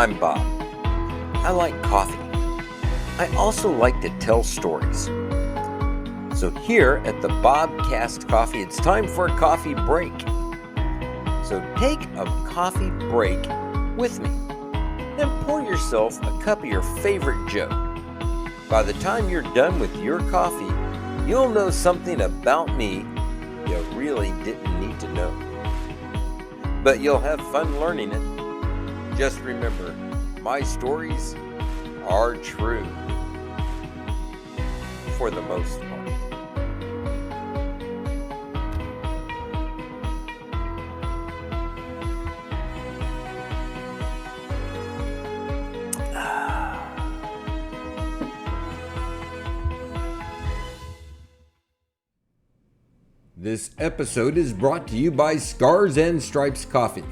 I'm Bob. I like coffee. I also like to tell stories. So here at the Bobcast Coffee, it's time for a coffee break. So take a coffee break with me and pour yourself a cup of your favorite Joe. By the time you're done with your coffee, you'll know something about me you really didn't need to know. But you'll have fun learning it. Just remember, my stories are true. For the most part. This episode is brought to you by Scars and Stripes Coffee.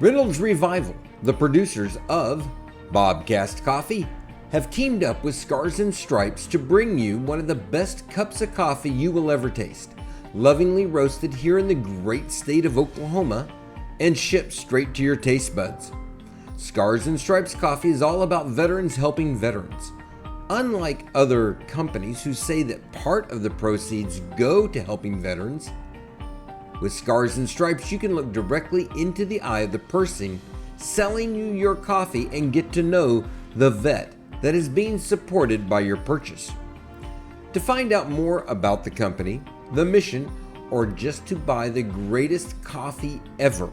Reynolds Revival, the producers of Bobcast Coffee, have teamed up with Scars and Stripes to bring you one of the best cups of coffee you will ever taste, lovingly roasted here in the great state of Oklahoma and shipped straight to your taste buds. Scars and Stripes Coffee is all about veterans helping veterans. Unlike other companies who say that part of the proceeds go to helping veterans, with Scars and Stripes you can look directly into the eye of the person selling you your coffee and get to know the vet that is being supported by your purchase. To find out more about the company, the mission, or just to buy the greatest coffee ever,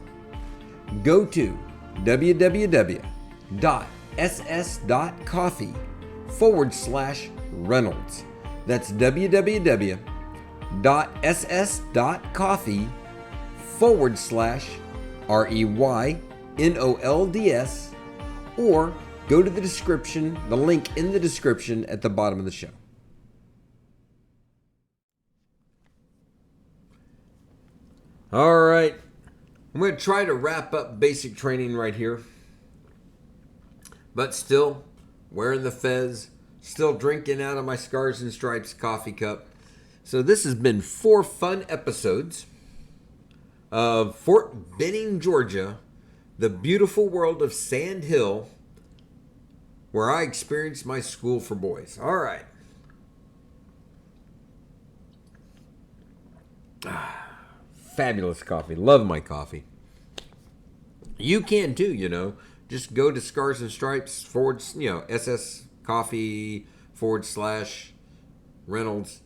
go to www.ss.coffee/Reynolds. That's www.ss.coffee/REYNOLDS, or go to the link in the description at the bottom of the show. All right, I'm going to try to wrap up basic training right here, but still wearing the fez, still drinking out of my Scars and Stripes coffee cup. So this has been 4 fun episodes of Fort Benning, Georgia, the beautiful world of Sand Hill, where I experienced my school for boys. All right. Fabulous coffee. Love my coffee. You can too, Just go to Scars and Stripes SS Coffee /Reynolds.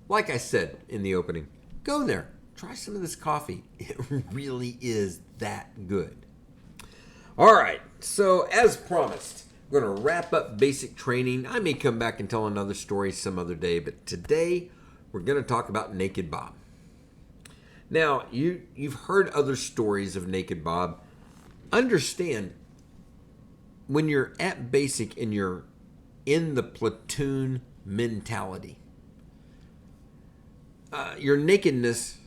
Like I said in the opening, go there. Try some of this coffee. It really is that good. All right. So as promised, we're going to wrap up basic training. I may come back and tell another story some other day, but today we're going to talk about Naked Bob. Now, you've heard other stories of Naked Bob. Understand, when you're at basic and you're in the platoon mentality, your nakedness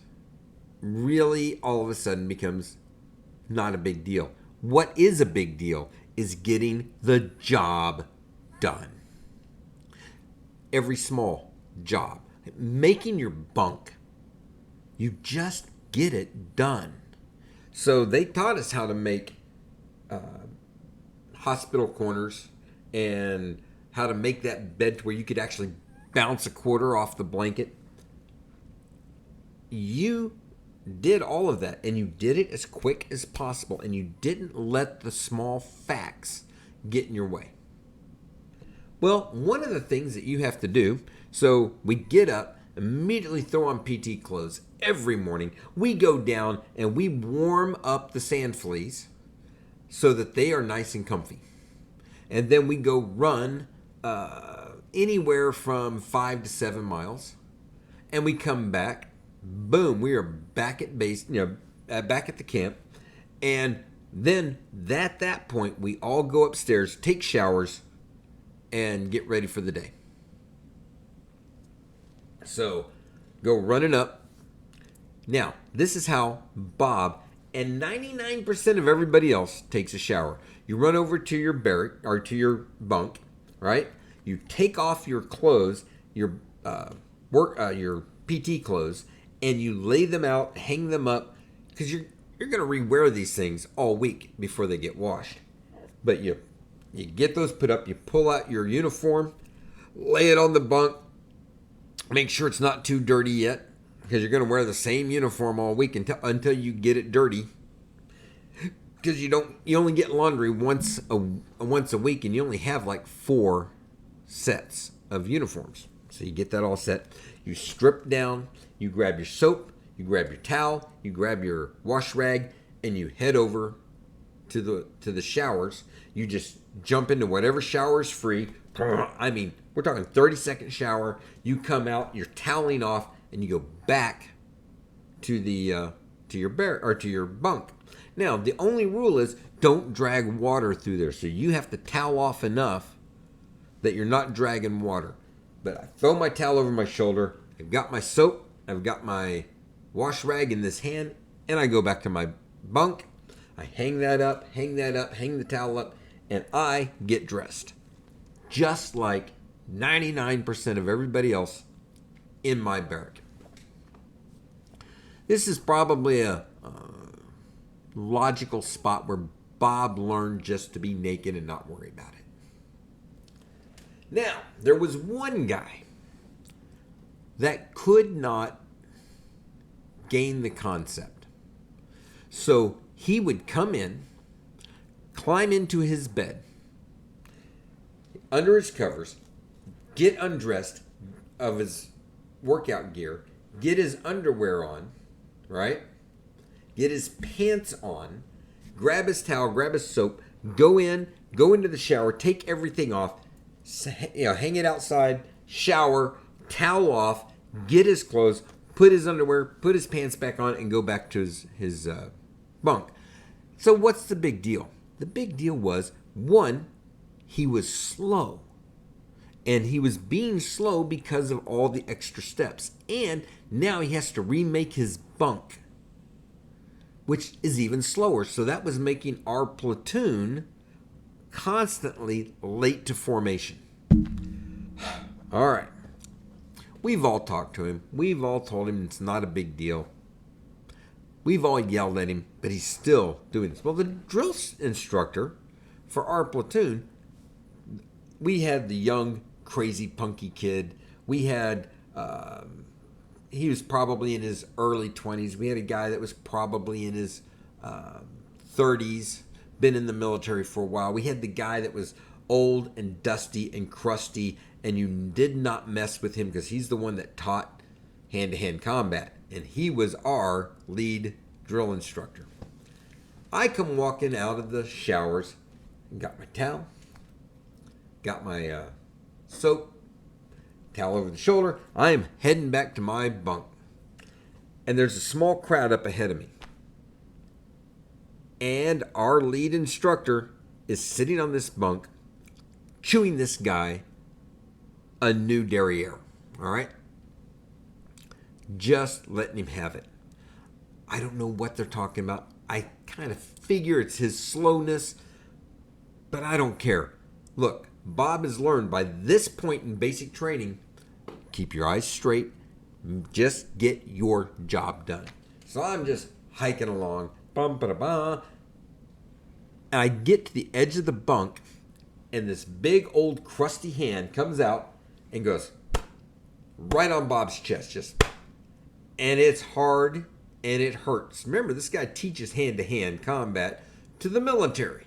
really all of a sudden becomes not a big deal. What is a big deal is getting the job done. Every small job. Making your bunk. You just get it done. So they taught us how to make hospital corners and how to make that bed to where you could actually bounce a quarter off the blanket. You did all of that, and you did it as quick as possible, and you didn't let the small facts get in your way. Well, one of the things that you have to do, so we get up, immediately throw on PT clothes every morning. We go down and we warm up the sand fleas so that they are nice and comfy. And then we go run anywhere from 5 to 7 miles. And we come back. Boom, we are back at base, back at the camp. And then at that point, we all go upstairs, take showers, and get ready for the day. So, go running up. Now, this is how Bob and 99% of everybody else takes a shower. You run over to your barrack or to your bunk, right? You take off your clothes, your PT clothes, and you lay them out, hang them up, because you're going to rewear these things all week before they get washed. But you get those put up, you pull out your uniform, lay it on the bunk, make sure it's not too dirty yet, because you're going to wear the same uniform all week until you get it dirty. Because you only get laundry once a week, and you only have like 4 sets of uniforms. So you get that all set. You strip down, you grab your soap, you grab your towel, you grab your wash rag, and you head over to the showers. You just jump into whatever shower is free. I mean, we're talking 30-second shower. You come out, you're toweling off, and you go back to your bunk. Now, the only rule is don't drag water through there. So you have to towel off enough that you're not dragging water. But I throw my towel over my shoulder. I've got my soap. I've got my wash rag in this hand. And I go back to my bunk. I hang that up, hang the towel up, and I get dressed. Just like 99% of everybody else in my barrack. This is probably a logical spot where Bob learned just to be naked and not worry about it. Now, there was one guy that could not gain the concept. So he would come in, climb into his bed, under his covers, get undressed of his workout gear, get his underwear on, right? Get his pants on, grab his towel, grab his soap, go into the shower, take everything off, hang it outside, shower, towel off, get his clothes, put his underwear, put his pants back on, and go back to his bunk. So what's the big deal? The big deal was, one, he was slow. And he was being slow because of all the extra steps. And now he has to remake his bunk, which is even slower. So that was making our platoon constantly late to formation. All right. We've all talked to him. We've all told him it's not a big deal. We've all yelled at him, but he's still doing this. Well, the drill instructor for our platoon, we had the young, crazy, punky kid. We had, he was probably in his early 20s. We had a guy that was probably in his 30s, been in the military for a while. We had the guy that was old and dusty and crusty, and you did not mess with him because he's the one that taught hand-to-hand combat, and he was our lead drill instructor. I come walking out of the showers and got my towel, got my soap, towel over the shoulder. I am heading back to my bunk. And there's a small crowd up ahead of me. And our lead instructor is sitting on this bunk, chewing this guy a new derriere. All right? Just letting him have it. I don't know what they're talking about. I kind of figure it's his slowness, but I don't care. Look, Bob has learned by this point in basic training, keep your eyes straight, just get your job done. So I'm just hiking along, and I get to the edge of the bunk, and this big old crusty hand comes out and goes right on Bob's chest, and it's hard and it hurts. Remember, this guy teaches hand-to-hand combat to the military.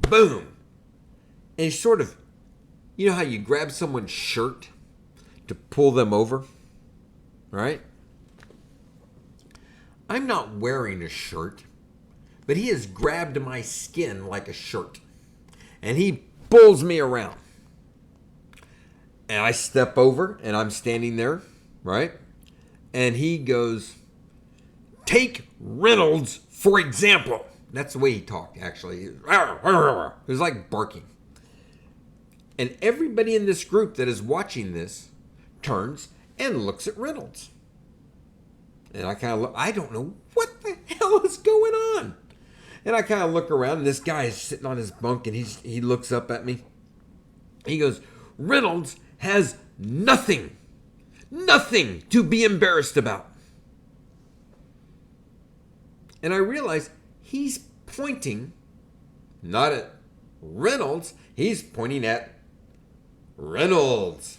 Boom. And he's sort of, you know how you grab someone's shirt to pull them over, right? I'm not wearing a shirt, but he has grabbed my skin like a shirt, and he pulls me around. And I step over, and I'm standing there, right? And he goes, "Take Reynolds, for example." That's the way he talked, actually. It was like barking. And everybody in this group that is watching this turns and looks at Reynolds. And I kind of look, I don't know what the hell is going on. And I kind of look around, and this guy is sitting on his bunk, and he looks up at me. He goes, "Reynolds has nothing to be embarrassed about." And I realize he's pointing not at Reynolds, he's pointing at Reynolds.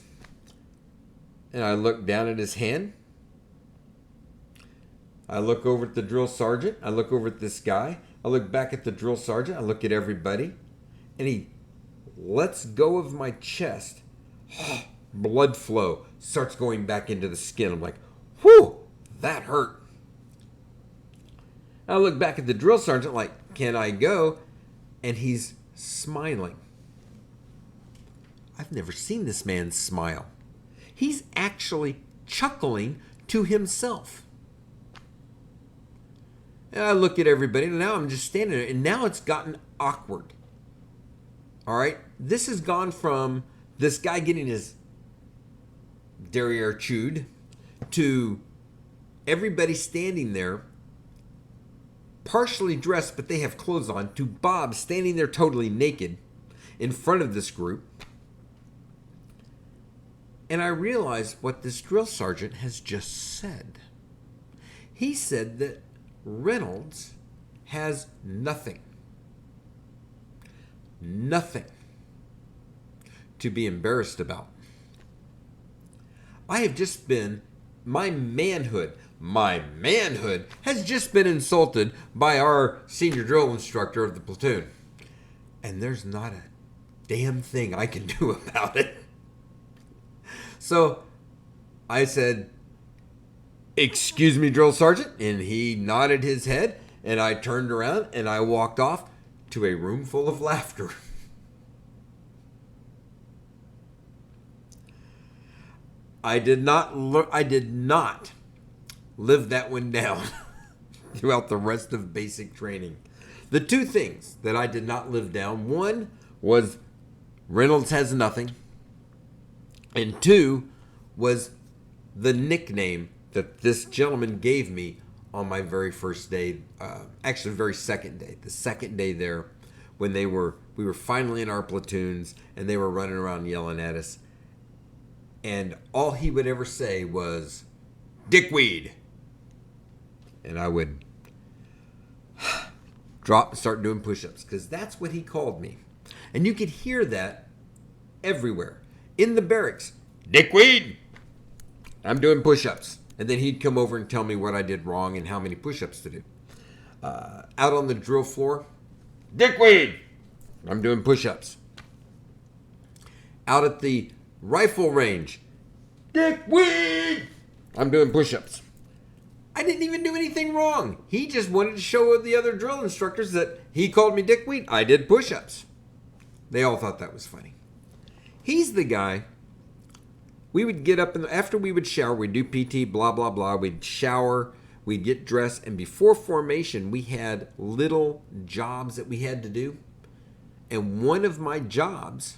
And I look down at his hand. I look over at the drill sergeant. I look over at this guy. I look back at the drill sergeant. I look at everybody. And he lets go of my chest. Blood flow starts going back into the skin. I'm like, whew, that hurt. I look back at the drill sergeant like, can I go? And he's smiling. I've never seen this man smile. He's actually chuckling to himself. And I look at everybody, and now I'm just standing there, and now it's gotten awkward. All right? This has gone from this guy getting his derriere chewed to everybody standing there, partially dressed, but they have clothes on, to Bob standing there totally naked in front of this group. And I realized what this drill sergeant has just said. He said that Reynolds has nothing to be embarrassed about. I have just been, my manhood has just been insulted by our senior drill instructor of the platoon. And there's not a damn thing I can do about it. So I said, "Excuse me, drill sergeant," and he nodded his head, and I turned around and I walked off to a room full of laughter. I did not live that one down throughout the rest of basic training. The two things that I did not live down, one was Reynolds has nothing, and two was the nickname that this gentleman gave me on my very first day, actually very second day, the second day there, when we were finally in our platoons and they were running around yelling at us. And all he would ever say was, "Dickweed." And I would drop and start doing push-ups, because that's what he called me. And you could hear that everywhere. In the barracks, "Dickweed." I'm doing push-ups. And then he'd come over and tell me what I did wrong and how many push-ups to do. Out on the drill floor, "Dickweed." I'm doing push-ups. Out at the rifle range, "Dickweed." I'm doing push-ups. I didn't even do anything wrong. He just wanted to show the other drill instructors that he called me Dickweed. I did push-ups. They all thought that was funny. He's the guy. We would get up, and after we would shower, we'd do PT, blah, blah, blah. We'd shower, we'd get dressed, and before formation, we had little jobs that we had to do. And one of my jobs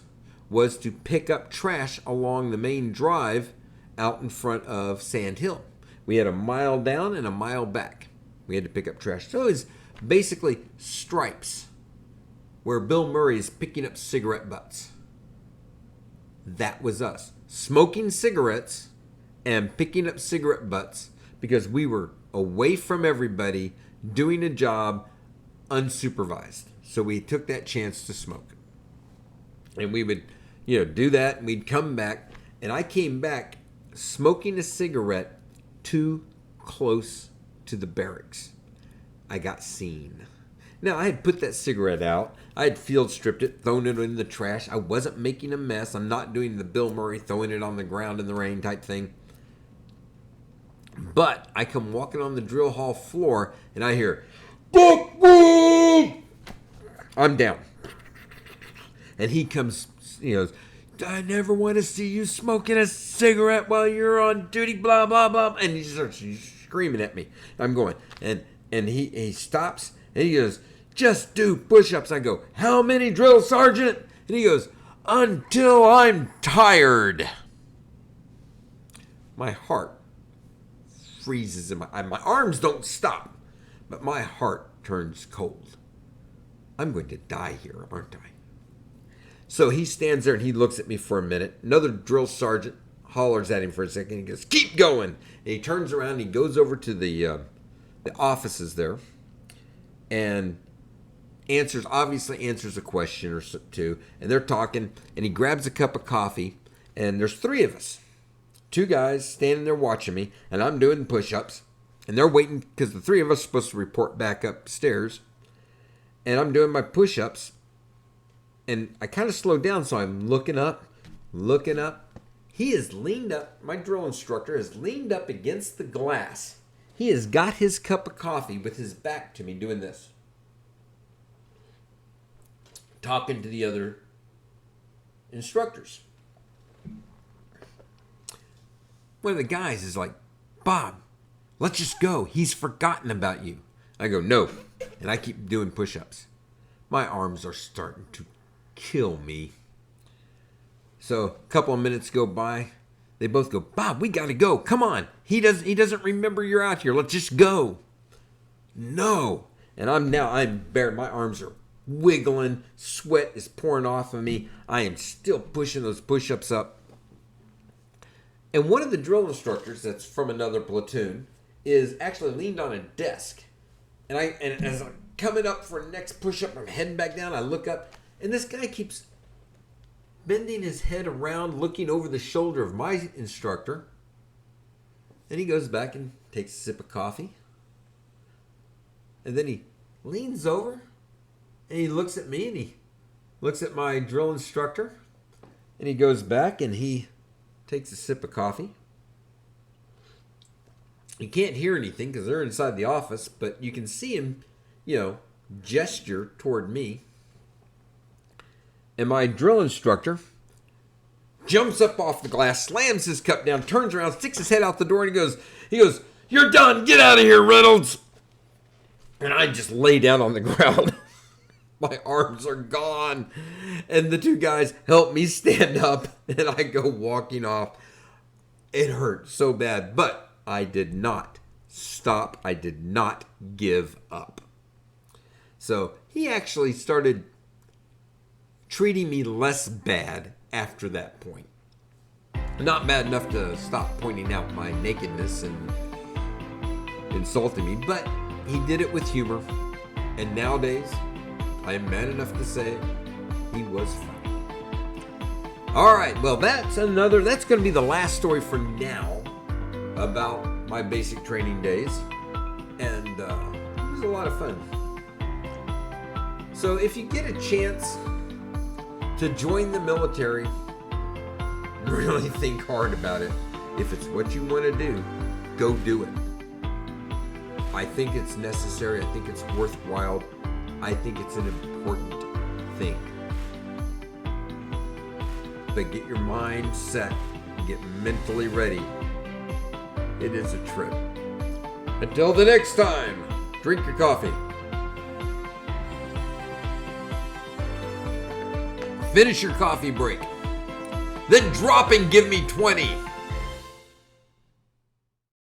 was to pick up trash along the main drive out in front of Sand Hill. We had a mile down and a mile back. We had to pick up trash. So it was basically Stripes, where Bill Murray is picking up cigarette butts. That was us. Smoking cigarettes and picking up cigarette butts, because we were away from everybody doing a job unsupervised. So we took that chance to smoke. And we would, do that, and we'd come back, and I came back smoking a cigarette too close to the barracks. I got seen. Now, I had put that cigarette out. I had field stripped it, thrown it in the trash. I wasn't making a mess. I'm not doing the Bill Murray throwing it on the ground in the rain type thing. But I come walking on the drill hall floor, and I hear, "Dickweed!" I'm down. And he comes, "I never want to see you smoking a cigarette while you're on duty, blah, blah, blah." And he starts screaming at me. I'm going, and he stops, and he goes, "Just do push-ups." I go, "How many, drill sergeant?" And he goes, "Until I'm tired." My heart freezes in my arms don't stop, but my heart turns cold. I'm going to die here, aren't I? So he stands there and he looks at me for a minute. Another drill sergeant hollers at him for a second. He goes, "Keep going." And he turns around and he goes over to the offices there. And obviously answers a question or two, and they're talking, and he grabs a cup of coffee, and there's three of us. Two guys standing there watching me, and I'm doing push-ups, and they're waiting because the three of us are supposed to report back upstairs, and I'm doing my push-ups, and I kind of slowed down, so I'm looking up. He is leaned up, my drill instructor is leaned up against the glass. He has got his cup of coffee with his back to me doing this, talking to the other instructors. One of the guys is like, "Bob, let's just go. He's forgotten about you." I go, "No." And I keep doing push-ups. My arms are starting to kill me. So a couple of minutes go by. They both go, "Bob, we got to go. Come on. He doesn't remember you're out here. Let's just go." No. And I'm bare. My arms are wiggling. Sweat is pouring off of me. I am still pushing those push-ups up. And one of the drill instructors that's from another platoon is actually leaned on a desk. And as I'm coming up for the next push-up, I'm heading back down. I look up, and this guy keeps bending his head around, looking over the shoulder of my instructor. And he goes back and takes a sip of coffee. And then he leans over, and he looks at me, and he looks at my drill instructor. And he goes back, and he takes a sip of coffee. You can't hear anything because they're inside the office, but you can see him, gesture toward me. And my drill instructor jumps up off the glass, slams his cup down, turns around, sticks his head out the door, and he goes, "You're done. Get out of here, Reynolds." And I just lay down on the ground. My arms are gone. And the two guys help me stand up, and I go walking off. It hurt so bad, but I did not stop. I did not give up. So he actually started treating me less bad after that point. Not bad enough to stop pointing out my nakedness and insulting me, but he did it with humor. And nowadays, I am man enough to say he was funny. All right, well, that's going to be the last story for now about my basic training days. And it was a lot of fun. So if you get a chance to join the military, really think hard about it. If it's what you want to do, go do it. I think it's necessary. I think it's worthwhile. I think it's an important thing. But get your mind set. Get mentally ready. It is a trip. Until the next time, drink your coffee. Finish your coffee break. Then drop and give me 20.